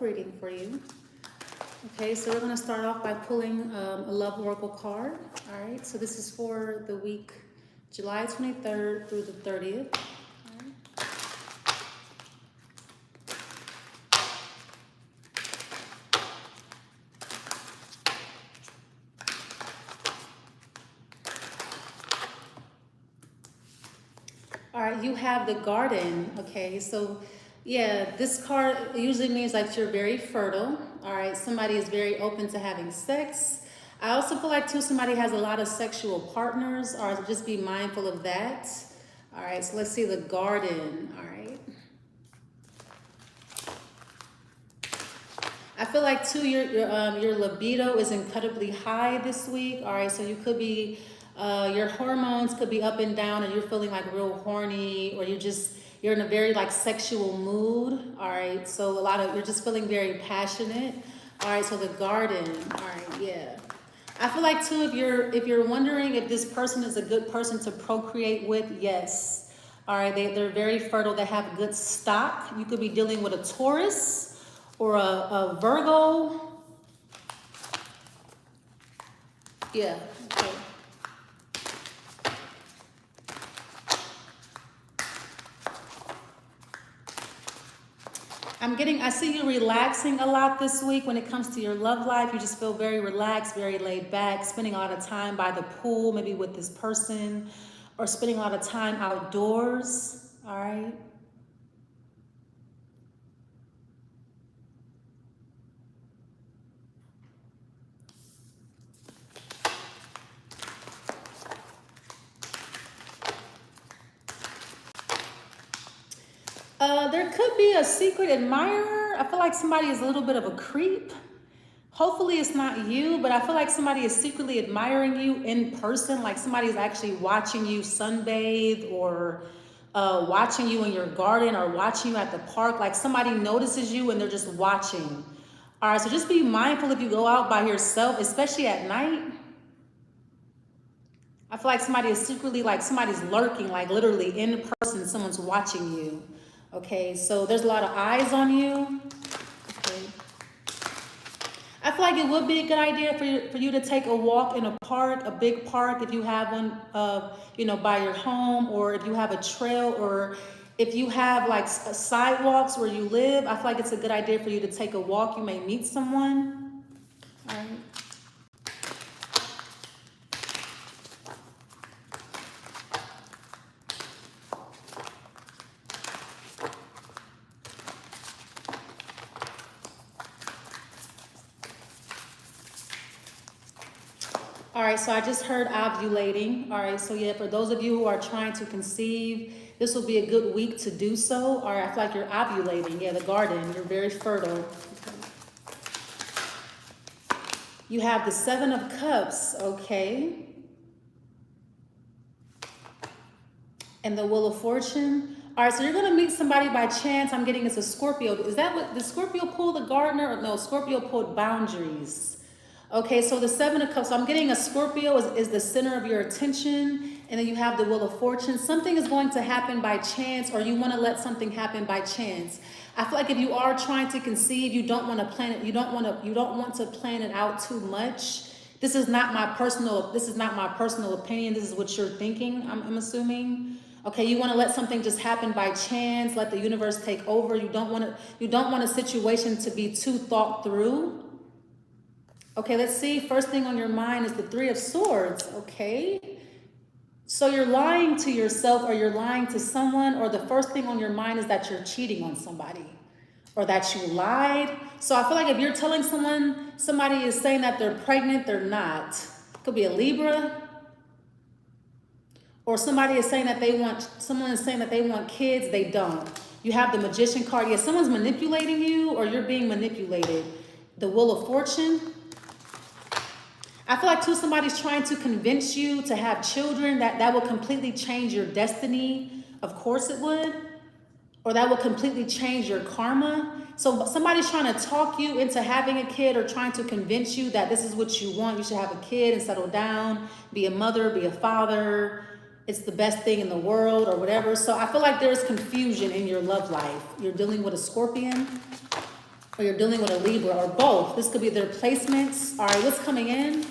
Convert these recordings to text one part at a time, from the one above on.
love reading for you. Okay, so we're going to start off by pulling a love oracle card. All right, so this is for the week July 23rd through the 30th. All right, you have the Garden. Okay, so yeah, this card usually means like you're very fertile. All right, somebody is very open to having sex. I also feel like too somebody has a lot of sexual partners, or just be mindful of that. All right, so let's see the Garden. All right. I feel like too your libido is incredibly high this week. All right, so you could be your hormones could be up and down, and you're feeling like real horny, or you're in a very like sexual mood. All right, so you're just feeling very passionate. All right, so the Garden. All right, yeah. I feel like too if you're wondering if this person is a good person to procreate with, yes. All right, they're very fertile. They have good stock. You could be dealing with a Taurus or a Virgo. Yeah. Okay. I see you relaxing a lot this week when it comes to your love life. You just feel very relaxed, very laid back, spending a lot of time by the pool, maybe with this person, or spending a lot of time outdoors. All right. There could be a secret admirer. I feel like somebody is a little bit of a creep. Hopefully it's not you, but I feel like somebody is secretly admiring you in person. Like somebody is actually watching you sunbathe, or watching you in your garden, or watching you at the park. Like somebody notices you and they're just watching. All right, so just be mindful if you go out by yourself, especially at night. I feel like somebody is secretly, like somebody's lurking, like literally in person, someone's watching you. Okay, so there's a lot of eyes on you. Okay. I feel like it would be a good idea for you to take a walk in a park, a big park, if you have one, by your home, or if you have a trail, or if you have like sidewalks where you live. I feel like it's a good idea for you to take a walk. You may meet someone. All right. All right, so I just heard ovulating. All right, so yeah, for those of you who are trying to conceive, this will be a good week to do so. All right, I feel like you're ovulating. Yeah, the Garden, you're very fertile. Okay. You have the Seven of Cups, okay. And the Wheel of Fortune. All right, so you're gonna meet somebody by chance. I'm getting it's a Scorpio. Is that what, the Scorpio pulled the Gardener? Or no, Scorpio pulled Boundaries. Okay, so the Seven of Cups, so I'm getting a Scorpio is the center of your attention, and then you have the Wheel of Fortune. Something is going to happen by chance, or you want to let something happen by chance. I feel like if you are trying to conceive, you don't want to plan it, you don't want to plan it out too much. This is not my personal opinion. This is what you're thinking, I'm assuming. Okay, you want to let something just happen by chance, let the universe take over. You don't want a situation to be too thought through. Okay, let's see. First thing on your mind is the Three of Swords, okay? So you're lying to yourself, or you're lying to someone, or the first thing on your mind is that you're cheating on somebody, or that you lied. So I feel like if you're telling somebody is saying that they're pregnant, they're not. It could be a Libra. Or someone is saying that they want kids, they don't. You have the Magician card. Yeah, someone's manipulating you, or you're being manipulated. The Wheel of Fortune. I feel like too somebody's trying to convince you to have children, that will completely change your destiny. Of course it would. Or that will completely change your karma. So somebody's trying to talk you into having a kid, or trying to convince you that this is what you want. You should have a kid and settle down, be a mother, be a father. It's the best thing in the world, or whatever. So I feel like there's confusion in your love life. You're dealing with a Scorpion. or you're dealing with a Libra, or both. This could be their placements. All right, what's coming in?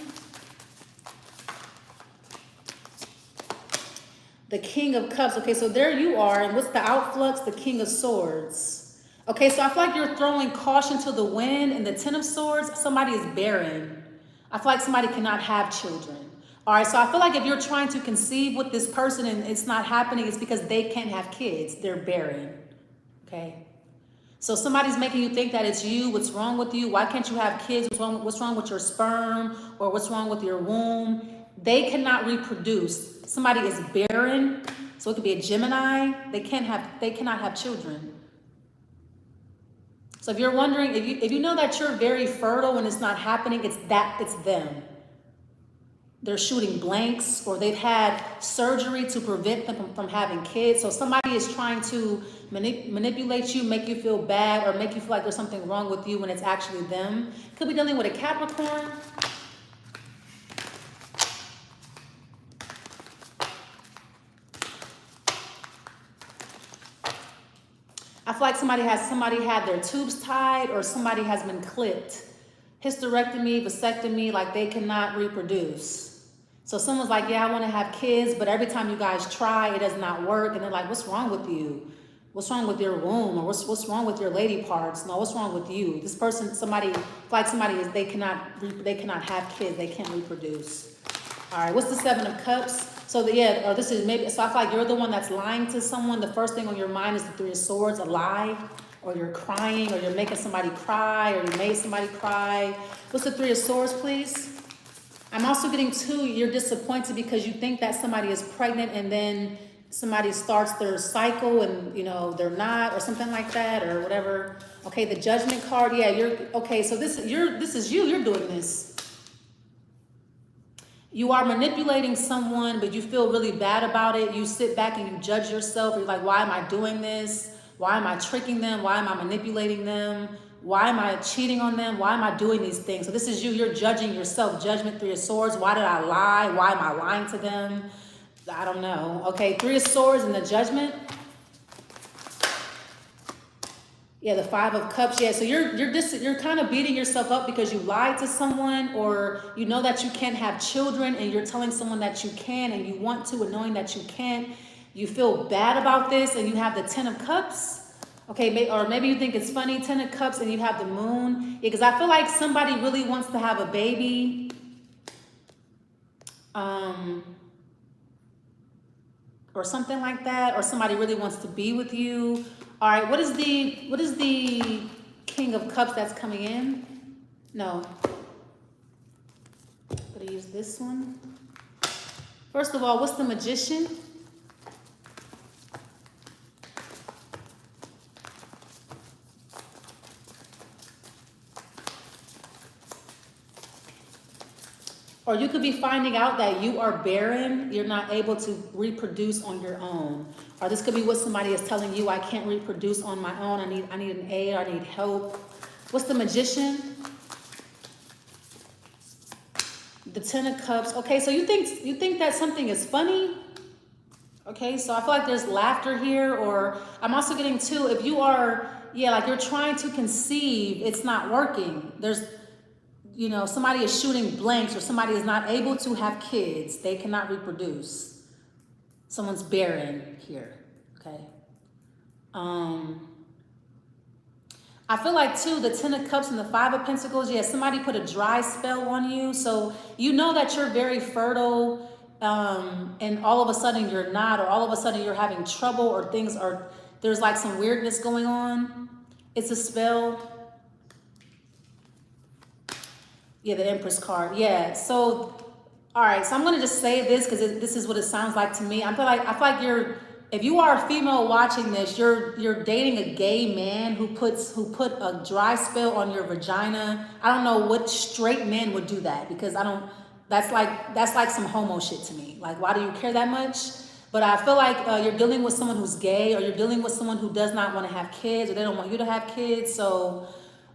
The King of Cups. Okay, so there you are. And what's the outflux? The King of Swords. Okay, so I feel like you're throwing caution to the wind. And the Ten of Swords, somebody is barren. I feel like somebody cannot have children. All right, so I feel like if you're trying to conceive with this person and it's not happening, it's because they can't have kids. They're barren. Okay? So somebody's making you think that it's you. What's wrong with you? Why can't you have kids? What's wrong with your sperm? Or what's wrong with your womb? They cannot reproduce. Somebody is barren. So it could be a Gemini. They cannot have children. So if you're wondering, if you know that you're very fertile and it's not happening, it's them. They're shooting blanks, or they've had surgery to prevent them from having kids. So somebody is trying to manipulate you, make you feel bad, or make you feel like there's something wrong with you when it's actually them. Could be dealing with a Capricorn. I feel like somebody had their tubes tied, or somebody has been clipped. Hysterectomy, vasectomy, like they cannot reproduce. So someone's like, yeah, I want to have kids, but every time you guys try, it does not work. And they're like, what's wrong with you? What's wrong with your womb? Or what's wrong with your lady parts? No, what's wrong with you? This person, they cannot have kids. They can't reproduce. All right, what's the Seven of Cups? So so I feel like you're the one that's lying to someone. The first thing on your mind is the Three of Swords, a lie, or you're crying, or you're making somebody cry, or you made somebody cry. What's the Three of Swords, please? I'm also getting two, you're disappointed because you think that somebody is pregnant and then somebody starts their cycle and, they're not, or something like that, or whatever. Okay, the Judgment card. Yeah, so this is you, you're doing this. You are manipulating someone, but you feel really bad about it. You sit back and you judge yourself. You're like, why am I doing this? Why am I tricking them? Why am I manipulating them? Why am I cheating on them? Why am I doing these things? So this is you. You're judging yourself. Judgment, Three of Swords. Why did I lie? Why am I lying to them? I don't know. Okay, Three of Swords and the Judgment. Yeah, the Five of Cups. Yeah, so you're kind of beating yourself up because you lied to someone, or you know that you can't have children and you're telling someone that you can and you want to, and knowing that you can't. You feel bad about this, and you have the Ten of Cups. Okay, or maybe you think it's funny, Ten of Cups, and you have the Moon. Yeah, because I feel like somebody really wants to have a baby. Or something like that, or somebody really wants to be with you. All right, what is the King of Cups that's coming in? No. I'm gonna use this one. First of all, what's the Magician? Or you could be finding out that you are barren, you're not able to reproduce on your own. Or this could be what somebody is telling you, I can't reproduce on my own, I need an aid, I need help. What's the Magician? The Ten of Cups. Okay, so you think that something is funny? Okay, so I feel like there's laughter here, or I'm also getting too, if you are, like you're trying to conceive, it's not working. There's, somebody is shooting blanks, or somebody is not able to have kids. They cannot reproduce. Someone's barren here, okay? I feel like too, the Ten of Cups and the Five of Pentacles, somebody put a dry spell on you. So you know that you're very fertile, and all of a sudden you're not, or all of a sudden you're having trouble, or there's like some weirdness going on. It's a spell. Yeah, the Empress card. Yeah, so, all right. So I'm going to just say this because this is what it sounds like to me. I feel like if you are a female watching this, you're dating a gay man who put a dry spell on your vagina. I don't know what straight men would do that, because that's like some homo shit to me. Like, why do you care that much? But I feel like you're dealing with someone who's gay, or you're dealing with someone who does not want to have kids, or they don't want you to have kids. So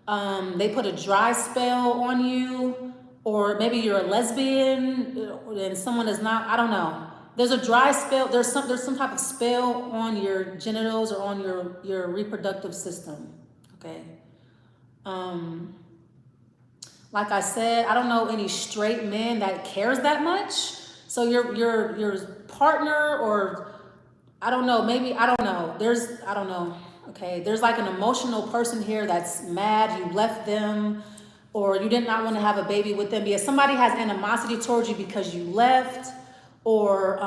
they put a dry spell on you, or maybe you're a lesbian and someone is not, I don't know. There's a dry spell. There's some type of spell on your genitals or on your reproductive system. Okay. Like I said, I don't know any straight men that cares that much. So your partner, or I don't know, maybe, I don't know. I don't know. Okay, there's like an emotional person here that's mad you left them, or you did not want to have a baby with them. Yeah, somebody has animosity towards you because you left, or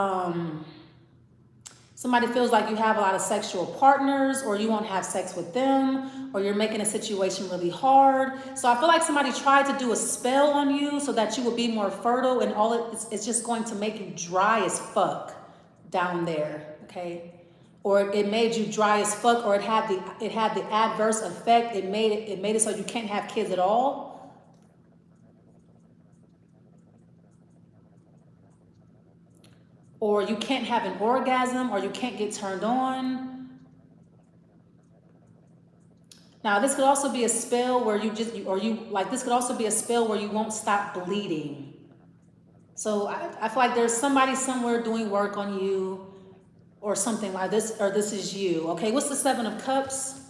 somebody feels like you have a lot of sexual partners, or you won't have sex with them, or you're making a situation really hard. So I feel like somebody tried to do a spell on you so that you would be more fertile, and it's just going to make you dry as fuck down there, okay? Or it made you dry as fuck, or it had the adverse effect. It made it so you can't have kids at all. Or you can't have an orgasm, or you can't get turned on. Now, this could also be a spell where this could also be a spell where you won't stop bleeding. So I feel like there's somebody somewhere doing work on you, or something like this, or this is you. Okay, what's the Seven of Cups?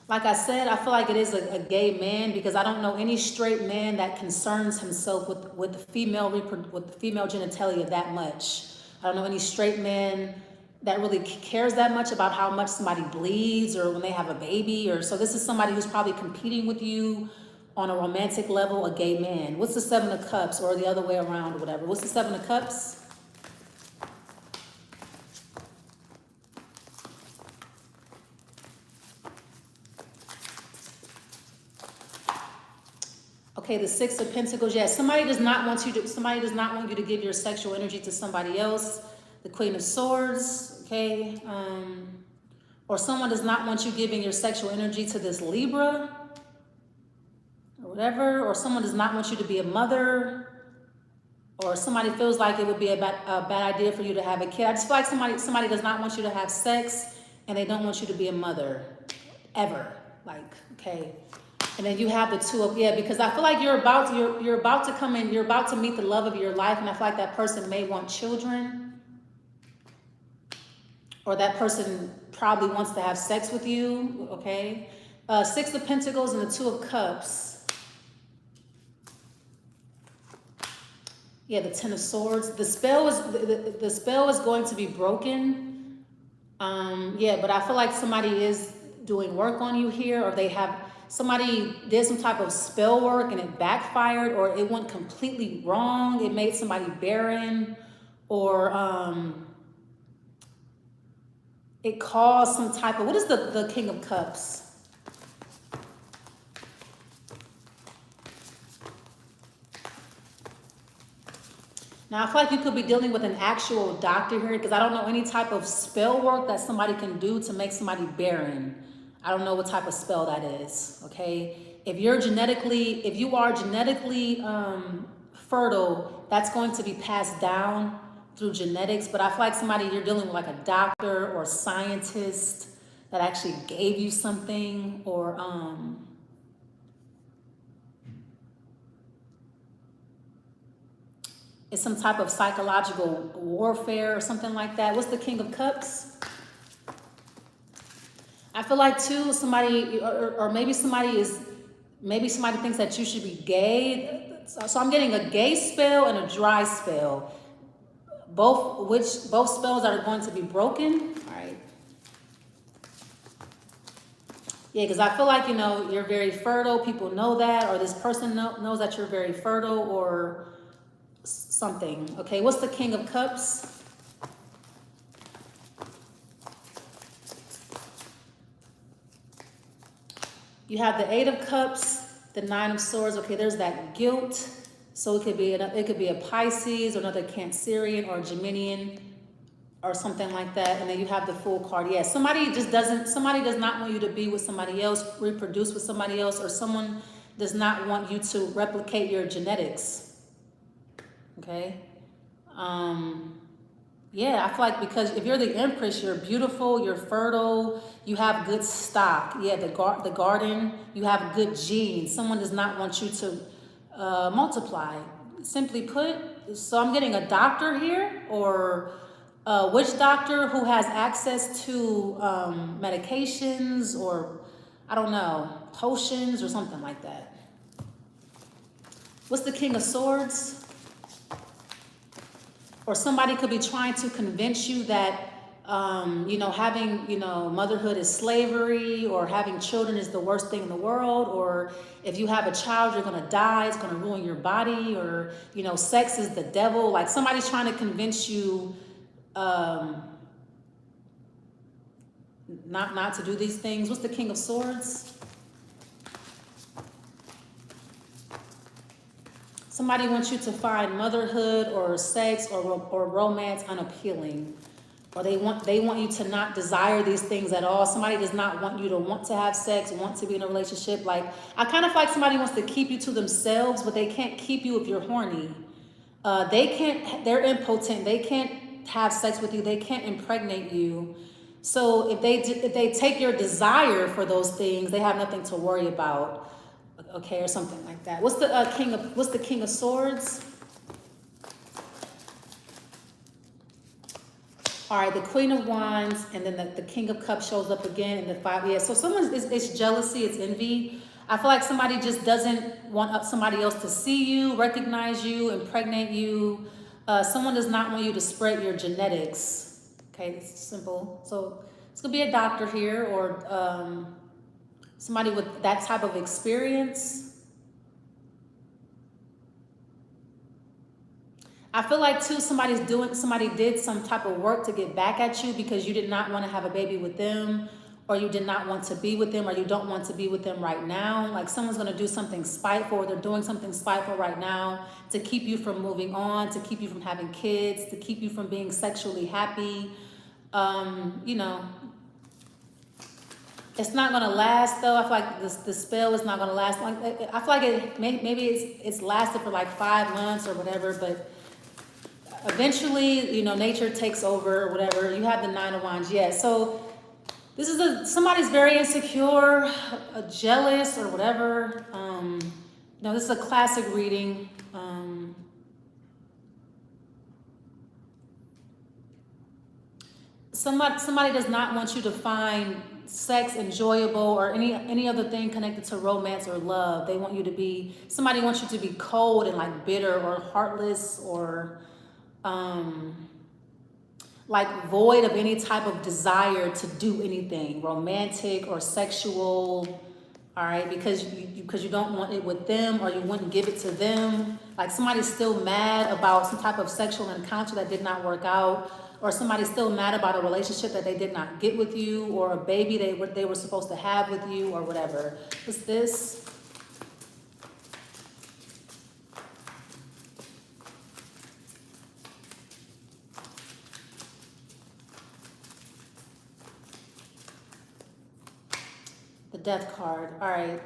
Like I said, I feel like it is a gay man, because I don't know any straight man that concerns himself with the female genitalia that much. I don't know any straight man that really cares that much about how much somebody bleeds, or when they have a baby, or so this is somebody who's probably competing with you on a romantic level, a gay man. What's the Seven of Cups, or the other way around, or whatever? What's the Seven of Cups? Okay, the Six of Pentacles. Yes, somebody does not want you to give your sexual energy to somebody else. The Queen of Swords. Okay, or someone does not want you giving your sexual energy to this Libra, or whatever. Or someone does not want you to be a mother, or somebody feels like it would be a bad idea for you to have a kid. I just feel like somebody does not want you to have sex, and they don't want you to be a mother, ever. Like, okay. And then you have the Two of, yeah, because I feel like you're about to come in, you're about to meet the love of your life, and I feel like that person may want children, or that person probably wants to have sex with you, okay? Six of Pentacles and the Two of Cups. Yeah, the Ten of Swords. The spell is going to be broken. Yeah, but I feel like somebody is doing work on you here, or somebody did some type of spell work and it backfired, or it went completely wrong. It made somebody barren, or it caused some type of, what is the King of Cups? Now, I feel like you could be dealing with an actual doctor here, because I don't know any type of spell work that somebody can do to make somebody barren. I don't know what type of spell that is, okay? If you are genetically fertile, that's going to be passed down through genetics. But I feel like you're dealing with like a doctor or a scientist that actually gave you something, or it's some type of psychological warfare or something like that. What's the King of Cups? I feel like too, somebody, or maybe somebody thinks that you should be gay. So I'm getting a gay spell and a dry spell. Both spells are going to be broken. All right. Yeah, because I feel like, you're very fertile. People know that, or this person knows that you're very fertile, or something. Okay, what's the King of Cups? You have the Eight of Cups, the Nine of Swords. Okay, there's that guilt. So it could be a Pisces, or another Cancerian, or a Geminian, or something like that. And then you have the Fool card. Yeah, somebody does not want you to be with somebody else, reproduce with somebody else, or someone does not want you to replicate your genetics. Okay. Yeah, I feel like, because if you're the Empress, you're beautiful, you're fertile, you have good stock. Yeah, the garden, you have good genes. Someone does not want you to multiply. Simply put, so I'm getting a doctor here, or A witch doctor who has access to medications or, I don't know, potions or something like that. What's the King of Swords? Or somebody could be trying to convince you that, you know, having, you know, motherhood is slavery, or having children is the worst thing in the world, or if you have a child, you're going to die, it's going to ruin your body, or, you know, sex is the devil. Like somebody's trying to convince you not to do these things. What's the King of Swords? Somebody wants you to find motherhood or sex or romance unappealing, or they want you to not desire these things at all. Somebody does not want you to want to have sex, want to be in a relationship. Like, I kind of feel like somebody wants to keep you to themselves, but they can't keep you if you're horny. They're impotent. They can't have sex with you. They can't impregnate you. So if they take your desire for those things, they have nothing to worry about. Okay, or something like that. What's the King of Swords? All right, the Queen of Wands, and then the King of Cups shows up again in the 5. Yeah, so it's jealousy, it's envy. I feel like somebody just doesn't want somebody else to see you, recognize you, impregnate you. Someone does not want you to spread your genetics. Okay, it's simple. So it's gonna be a doctor here, or somebody with that type of experience. I feel like too, somebody did some type of work to get back at you because you did not want to have a baby with them, or you did not want to be with them, or you don't want to be with them right now. Like someone's going to do something spiteful, or they're doing something spiteful right now to keep you from moving on, to keep you from having kids, to keep you from being sexually happy. You know, it's not going to last though. I feel like the spell is not going to last. Like, I feel like maybe it's lasted for like 5 months or whatever, but eventually, you know, nature takes over or whatever. You have the 9 of Wands. Yeah, so this is somebody's very insecure, jealous or whatever. No, this is a classic reading. Somebody does not want you to find sex enjoyable or any other thing connected to romance or love. They want you to be, somebody wants you to be cold and like bitter or heartless, or like void of any type of desire to do anything romantic or sexual. All right, because you don't want it with them, or you wouldn't give it to them. Like somebody's still mad about some type of sexual encounter that did not work out, or somebody's still mad about a relationship that they did not get with you, or a baby they were supposed to have with you, or whatever. What's this? The Death card. All right.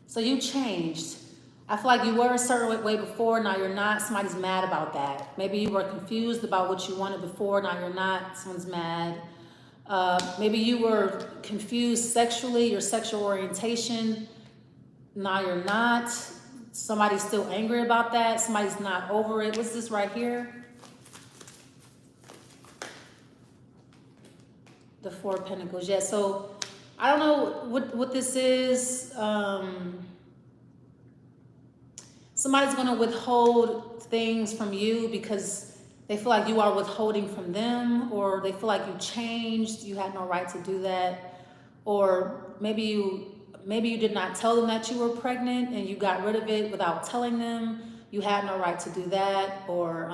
So you changed. I feel like you were a certain way before, now you're not. Somebody's mad about that. Maybe you were confused about what you wanted before, now you're not. Someone's mad. Maybe you were confused sexually, your sexual orientation, now you're not. Somebody's still angry about that. Somebody's not over it. What's this right here? The 4 of Pentacles. Yeah, so I don't know what this is. Somebody's going to withhold things from you because they feel like you are withholding from them, or they feel like you changed, you had no right to do that. Or maybe you did not tell them that you were pregnant and you got rid of it without telling them. You had no right to do that. Or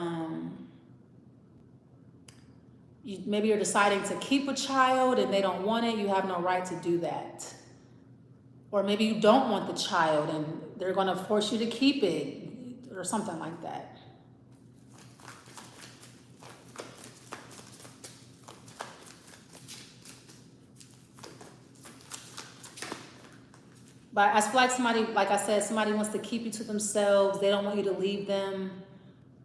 maybe you're deciding to keep a child and they don't want it. You have no right to do that. Or maybe you don't want the child and they're going to force you to keep it, or something like that. But I feel like somebody, like I said, somebody wants to keep you to themselves. They don't want you to leave them.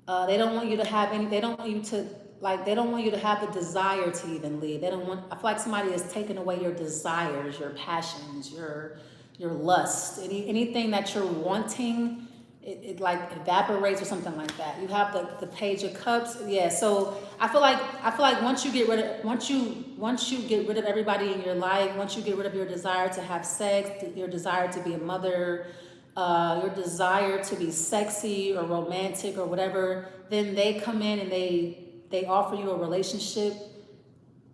They don't want you to have any, they don't want you to, like, they don't want you to have the desire to even leave. They don't want, I feel like somebody has taken away your desires, your passions, your lust, anything that you're wanting it like evaporates or something like that. You have the Page of Cups. Yeah, so I feel like once you get rid of once you get rid of everybody in your life, once you get rid of your desire to have sex, your desire to be a mother, your desire to be sexy or romantic or whatever, then they come in and they offer you a relationship,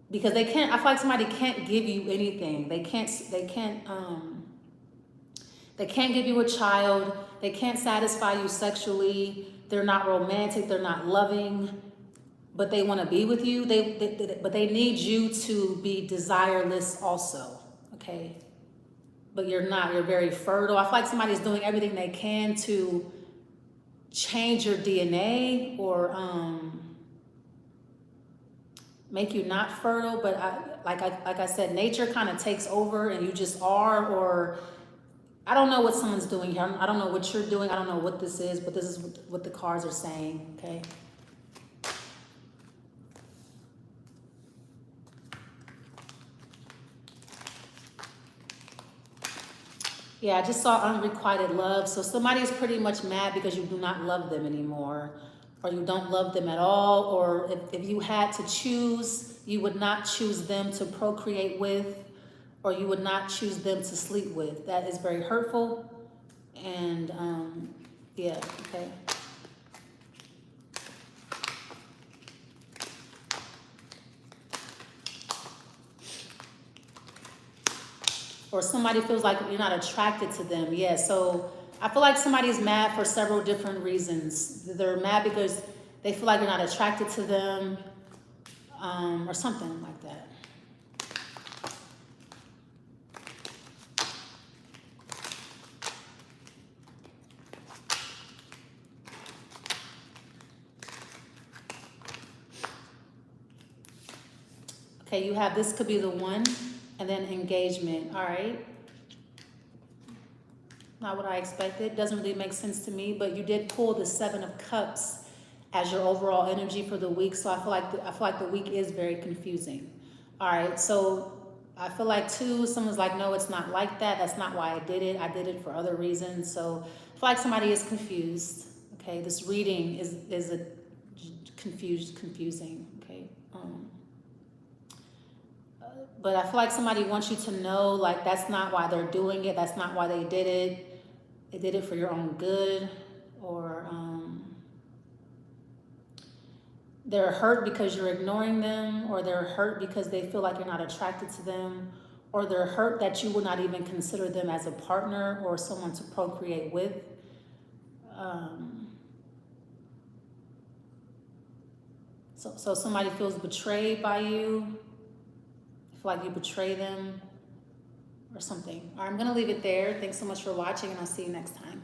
because they can't. I feel like somebody can't give you anything. They can't give you a child. They can't satisfy you sexually. They're not romantic. They're not loving, but they want to be with you. But they need you to be desireless also, okay? But you're not. You're very fertile. I feel like somebody's doing everything they can to change your DNA or make you not fertile. But like I said, nature kind of takes over and you just are, or I don't know what someone's doing here. I don't know what you're doing. I don't know what this is, but this is what the cards are saying, okay? Yeah, I just saw unrequited love. So somebody's pretty much mad because you do not love them anymore, or you don't love them at all, or if you had to choose, you would not choose them to procreate with, or you would not choose them to sleep with. That is very hurtful. And yeah, okay. Or somebody feels like you're not attracted to them. Yeah, so I feel like somebody's mad for several different reasons. They're mad because they feel like you're not attracted to them, or something like that. Okay, you have this could be the one, and then engagement. All right. Not what I expected. Doesn't really make sense to me, but you did pull the Seven of Cups as your overall energy for the week. So I feel like the week is very confusing. All right. So I feel like too, someone's like, no, it's not like that. That's not why I did it. I did it for other reasons. So I feel like somebody is confused. Okay. This reading is a confusing. Okay. But I feel like somebody wants you to know, like, that's not why they're doing it. That's not why they did it. They did it for your own good. Or they're hurt because you're ignoring them, or they're hurt because they feel like you're not attracted to them, or they're hurt that you would not even consider them as a partner or someone to procreate with. So somebody feels betrayed by you. Feel like you betray them or something. All right, I'm going to leave it there. Thanks so much for watching, and I'll see you next time.